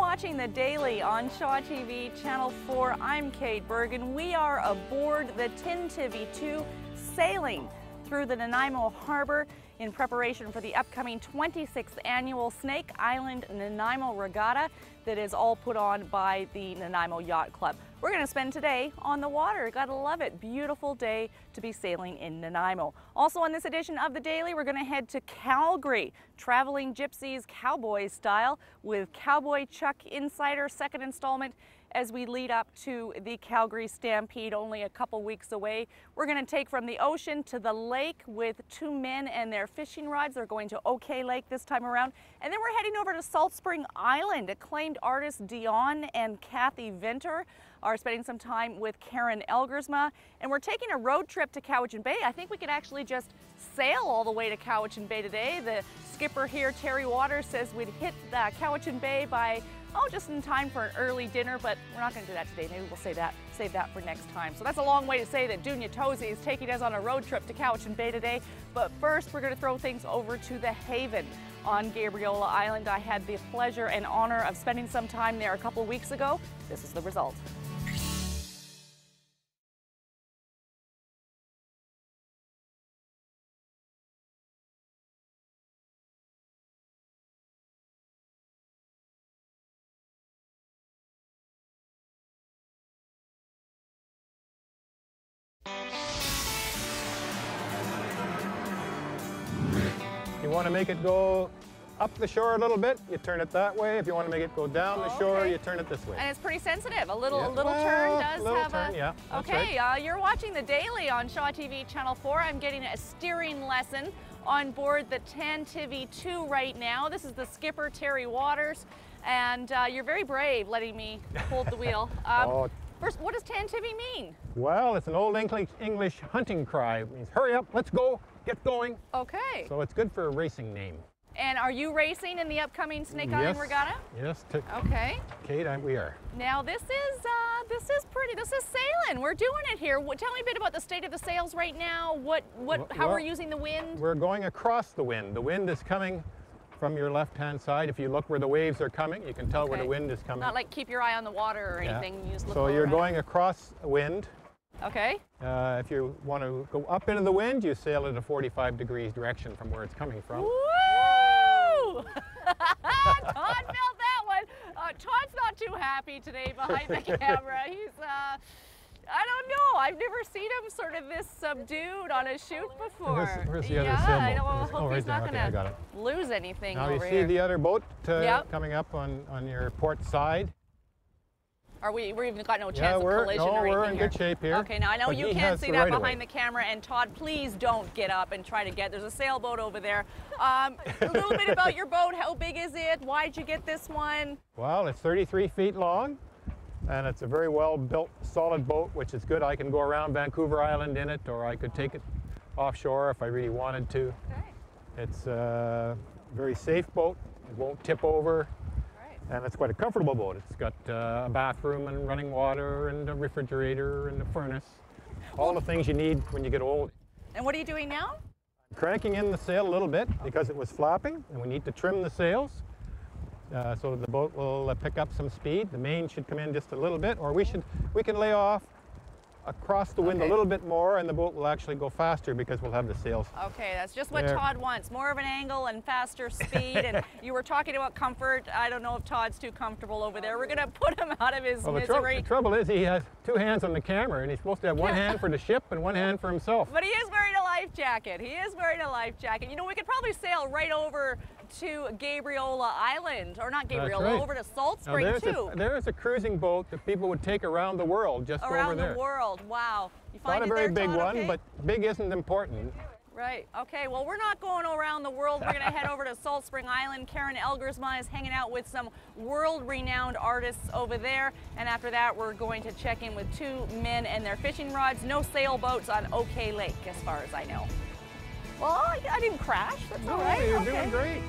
watching The Daily on Shaw TV, Channel 4. I'm Kate Bergen. We are aboard the TANTIVY 2, sailing through the Nanaimo Harbor in preparation for the upcoming 26th annual Snake Island Nanaimo Regatta that is all put on by the Nanaimo Yacht Club. We're going to spend today on the water. Gotta love it. Beautiful day to be sailing in Nanaimo. Also on this edition of The Daily, we're going to head to Calgary, traveling gypsies cowboy style with Cowboy Chuck Insider second installment as we lead up to the Calgary Stampede, only a couple weeks away. We're going to take from the ocean to the lake with two men and their fishing rods. They're going to OK Lake this time around. And then we're heading over to Salt Spring Island. Acclaimed artists Dion and Kathy Venter are spending some time with Karen Elgersma. And we're taking a road trip to Cowichan Bay. I think we could actually just sail all the way to Cowichan Bay today. The skipper here, Terry Waters, says we'd hit Cowichan Bay by just in time for an early dinner, but we're not going to do that today. Maybe we'll save that for next time. So that's a long way to say that Dunya Tozy is taking us on a road trip to Cowichan Bay today. But first, we're going to throw things over to the Haven on Gabriola Island. I had the pleasure and honor of spending some time there a couple weeks ago. This is the result. You want to make it go up the shore a little bit, you turn it that way. If you want to make it go down the shore, you turn it this way. And it's pretty sensitive. A little turn does have a... Yeah, okay, right. You're watching The Daily on Shaw TV Channel 4. I'm getting a steering lesson on board the TANTIVY 2 right now. This is the skipper, Terry Waters, and you're very brave letting me hold the wheel. First, what does TANTIVY mean? Well, it's an old English hunting cry. It means hurry up, let's go, get going. Okay. So it's good for a racing name. And are you racing in the upcoming Snake Island Regatta? Yes. Okay. Kate, we are. Now this is pretty. This is sailing. We're doing it here. Tell me a bit about the state of the sails right now. How we're using the wind? We're going across the wind. The wind is coming from your left-hand side. If you look where the waves are coming, you can tell where the wind is coming. Not like keep your eye on the water or anything. You just look so you're going across the wind. Okay. If you want to go up into the wind, you sail at a 45 degrees direction from where it's coming from. Woo! Todd felt that one. Todd's not too happy today behind the camera. He's, I don't know. I've never seen him sort of this subdued on a shoot before. Where's the other sailboat? I don't hope he's not going to lose anything now over you here. see the other boat coming up on your port side. We've even got no chance of collision or anything we're in good shape here. Okay, now I know you can't see that behind the camera, and Todd, please don't get up and try to there's a sailboat over there. A little bit about your boat. How big is it? Why did you get this one? Well, it's 33 feet long, and it's a very well-built, solid boat, which is good. I can go around Vancouver Island in it, or I could take it offshore if I really wanted to. Okay. It's a very safe boat. It won't tip over. And it's quite a comfortable boat. It's got a bathroom and running water and a refrigerator and a furnace. All the things you need when you get old. And what are you doing now? I'm cranking in the sail a little bit because it was flapping and we need to trim the sails so the boat will pick up some speed. The main should come in just a little bit, or we can lay off across the wind a little bit more, and the boat will actually go faster because we'll have the sails. Okay, that's just what Todd wants. More of an angle and faster speed. And you were talking about comfort. I don't know if Todd's too comfortable over there. We're going to put him out of his misery. The trouble is he has two hands on the camera, and he's supposed to have one hand for the ship and one hand for himself. But he is wearing a life jacket. He is wearing a life jacket. You know, we could probably sail right over to Gabriola Island, or not Gabriola, over to Salt Spring too. There is a cruising boat that people would take around the world just over there. Around the world, wow. You find not a very big one, but big isn't important. Right, okay, well we're not going around the world. We're gonna head over to Salt Spring Island. Karen Elgersma is hanging out with some world-renowned artists over there. And after that, we're going to check in with two men and their fishing rods. No sailboats on OK Lake, as far as I know. Well, I didn't crash. That's all right. You're doing great.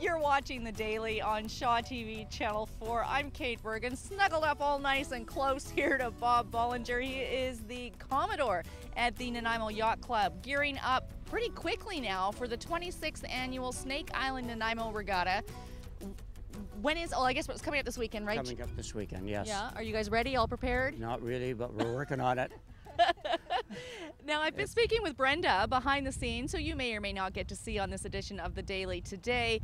You're watching watching The Daily on Shaw TV Channel 4. I'm Kate Bergen, snuggled up all nice and close here to Bob Bollinger. He is the Commodore at the Nanaimo Yacht Club, gearing up pretty quickly now for the 26th annual Snake Island Nanaimo Regatta. When is, I guess it's coming up this weekend, right? Coming up this weekend, yes. Yeah, are you guys ready, all prepared? Not really, but we're working on it. Now, I've been speaking with Brenda behind the scenes, so you may or may not get to see on this edition of The Daily today.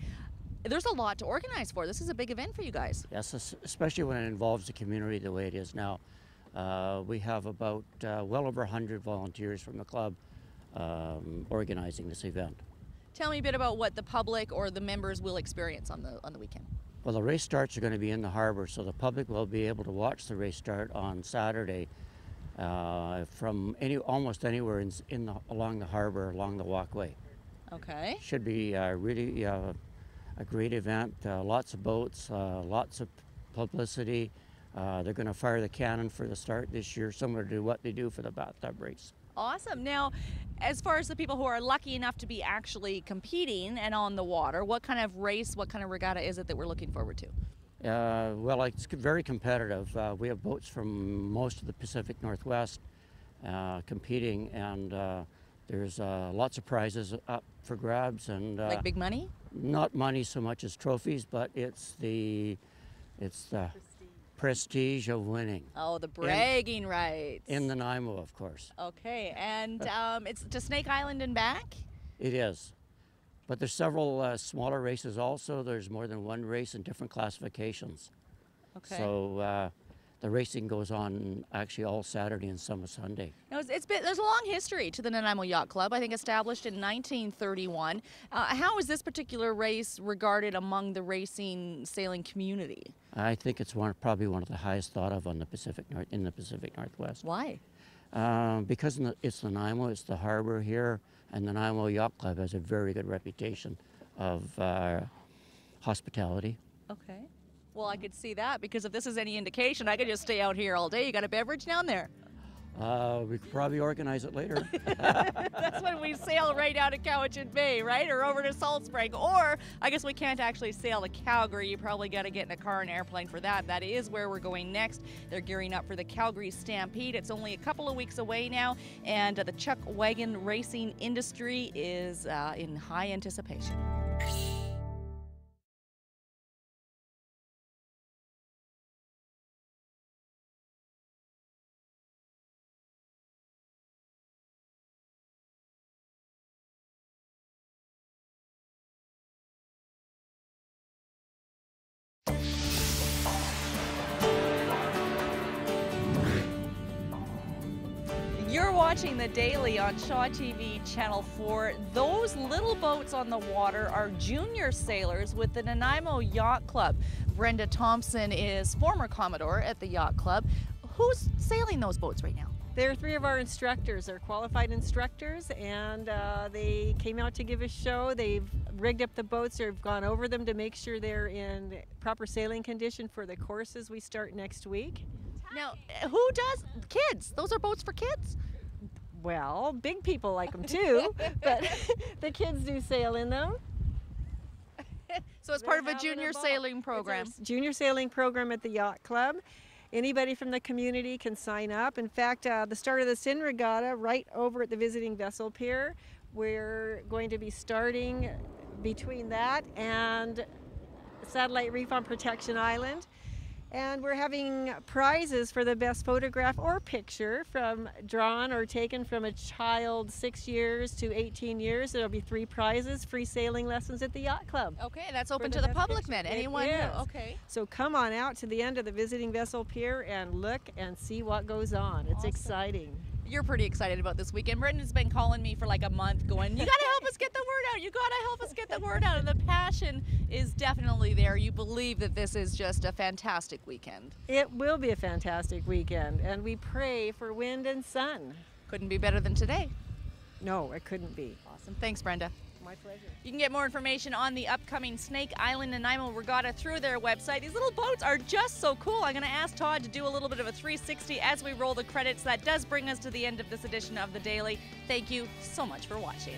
There's a lot to organize for. This is a big event for you guys. Yes, especially when it involves the community the way it is now. We have about well over 100 volunteers from the club organizing this event. Tell me a bit about what the public or the members will experience on the weekend. Well, the race starts are going to be in the harbor, so the public will be able to watch the race start on Saturday from almost anywhere along the harbor, along the walkway. Okay. Should be really a great event. Lots of boats, lots of publicity. They're going to fire the cannon for the start this year, similar to what they do for the bathtub race. Awesome. Now, as far as the people who are lucky enough to be actually competing and on the water, what kind of race, what kind of regatta is it that we're looking forward to? Well, it's very competitive. We have boats from most of the Pacific Northwest competing, and there's lots of prizes up for grabs. And like big money? Not money so much as trophies, but it's the prestige of winning. Oh, the bragging rights. In the Nanaimo, of course. Okay, and it's to Snake Island and back? It is. But there's several smaller races also. There's more than one race in different classifications. Okay. So the racing goes on actually all Saturday and some Sunday. Now, there's a long history to the Nanaimo Yacht Club, I think established in 1931. How is this particular race regarded among the racing sailing community? I think it's probably one of the highest thought of on the in the Pacific Northwest. Why? Because it's Nanaimo, it's the harbor here, and the Nanaimo Yacht Club has a very good reputation of hospitality. Okay. Well, I could see that, because if this is any indication, I could just stay out here all day. You got a beverage down there? We could probably organize it later. That's when we sail right out of Cowichan Bay, right? Or over to Salt Spring. Or, I guess we can't actually sail to Calgary. You probably got to get in a car and airplane for that. That is where we're going next. They're gearing up for the Calgary Stampede. It's only a couple of weeks away now, and the chuck wagon racing industry is in high anticipation. You're watching The Daily on Shaw TV Channel 4. Those little boats on the water are junior sailors with the Nanaimo Yacht Club. Brenda Thompson is former Commodore at the Yacht Club. Who's sailing those boats right now? They're three of our instructors. They're qualified instructors, and they came out to give a show. They've rigged up the boats. They've gone over them to make sure they're in proper sailing condition for the courses we start next week. Now, who does? Kids. Those are boats for kids? Well, big people like them too, but the kids do sail in them. So it's part of a junior sailing program. It's a junior sailing program at the Yacht Club. Anybody from the community can sign up. In fact, the start of the Sin Regatta right over at the visiting vessel pier. We're going to be starting between that and Satellite Reef on Protection Island. And we're having prizes for the best photograph or picture drawn or taken from a child 6 years to 18 years. There'll be 3 prizes, free sailing lessons at the Yacht Club. Okay, that's open to the public then. Anyone who, okay. So come on out to the end of the visiting vessel pier and look and see what goes on. It's exciting. You're pretty excited about this weekend. Brendan's been calling me for like a month going, you gotta help us get the word out. You gotta help us get the word out. And the passion is definitely there. You believe that this is just a fantastic weekend. It will be a fantastic weekend, and we pray for wind and sun. Couldn't be better than today. No, it couldn't be. Awesome. Thanks, Brenda. My pleasure. You can get more information on the upcoming Snake Island Nanaimo Regatta through their website. These little boats are just so cool. I'm going to ask Todd to do a little bit of a 360 as we roll the credits. That does bring us to the end of this edition of The Daily. Thank you so much for watching.